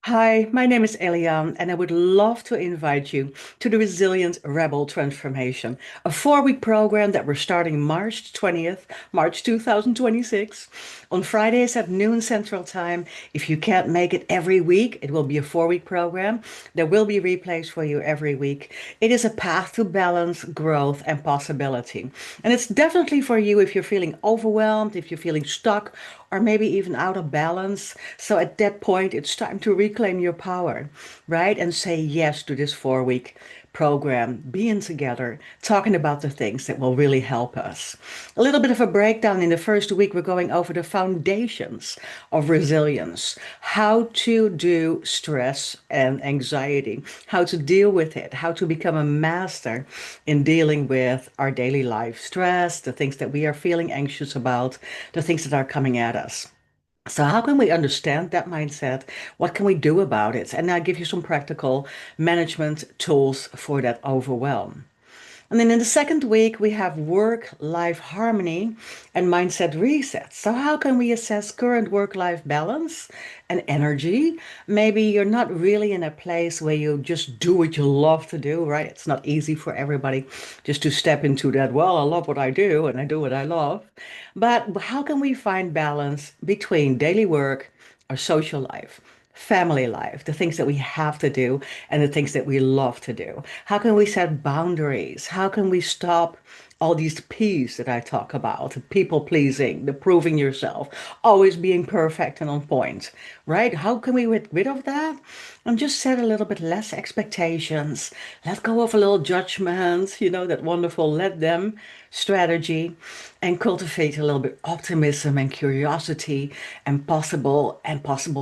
Hi, my name is Eliane, and I would love to invite you to the Resilient Rebel Transformation, a 4-week program that we're starting March 20th, March 2026, on Fridays at noon Central Time. If you can't make it every week, it will be a 4-week program. There will be replays for you every week. It is a path to balance, growth, and possibility. And it's definitely for you if you're feeling overwhelmed, if you're feeling stuck, or maybe even out of balance. So at that point, it's time to reclaim your power, right? And say yes to this 4-week program, being together, talking about the things that will really help us. A little bit of a breakdown. In the first week, we're going over the foundations of resilience, how to do stress and anxiety, how to deal with it, how to become a master in dealing with our daily life stress, the things that we are feeling anxious about, the things that are coming at us. So, how can we understand that mindset? What can we do about it? And I give you some practical management tools for that overwhelm. And then in the second week, we have work-life harmony and mindset reset. So how can we assess current work-life balance and energy? Maybe you're not really in a place where you just do what you love to do, right? It's not easy for everybody just to step into that, well, I love what I do and I do what I love. But how can we find balance between daily work, our social life, family life, the things that we have to do and the things that we love to do? How can we set boundaries? How can we stop all these P's that I talk about? People pleasing, the proving yourself, always being perfect and on point, right? How can we get rid of that and just set a little bit less expectations? Let go of a little judgment, that wonderful let them strategy, and cultivate a little bit optimism and curiosity and possible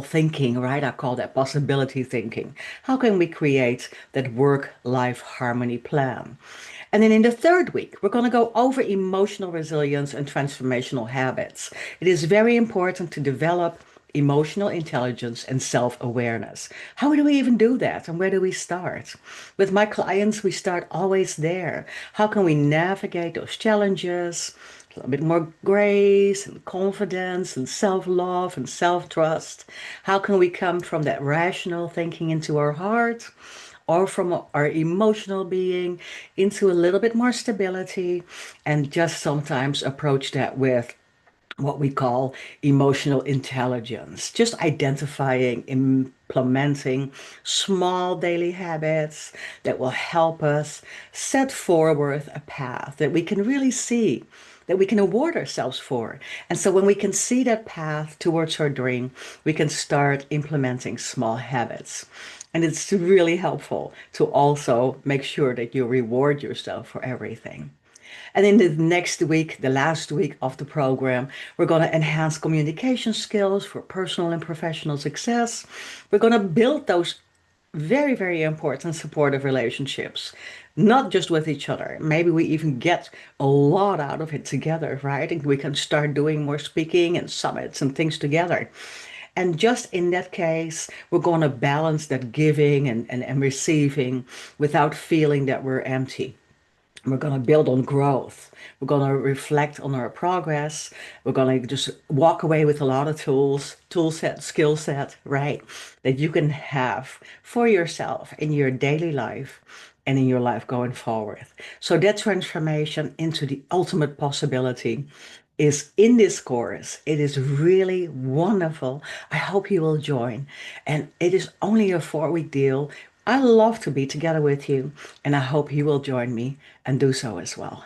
thinking, right? I call that possibility thinking. How can we create that work-life harmony plan? And then in the third week, we're going to go over emotional resilience and transformational habits. It is very important to develop emotional intelligence and self-awareness. How do we even do that? And where do we start? With my clients, we start always there. How can we navigate those challenges? A little bit more grace and confidence and self-love and self-trust. How can we come from that rational thinking into our heart, or from our emotional being into a little bit more stability, and just sometimes approach that with what we call emotional intelligence, just identifying, implementing small daily habits that will help us set forward a path that we can really see, that we can award ourselves for. And so when we can see that path towards our dream, we can start implementing small habits. And it's really helpful to also make sure that you reward yourself for everything. And in the next week, the last week of the program, we're going to enhance communication skills for personal and professional success. We're going to build those very, very important supportive relationships, not just with each other. Maybe we even get a lot out of it together, right? And we can start doing more speaking and summits and things together. And just in that case, we're going to balance that giving and receiving without feeling that we're empty. We're going to build on growth. We're going to reflect on our progress. We're going to just walk away with a lot of tools, tool set, skill set, right? That you can have for yourself in your daily life and in your life going forward. So that transformation into the ultimate possibility is in this course. It is really wonderful. I hope you will join. And it is only a 4-week deal. I love to be together with you, and I hope you will join me and do so as well.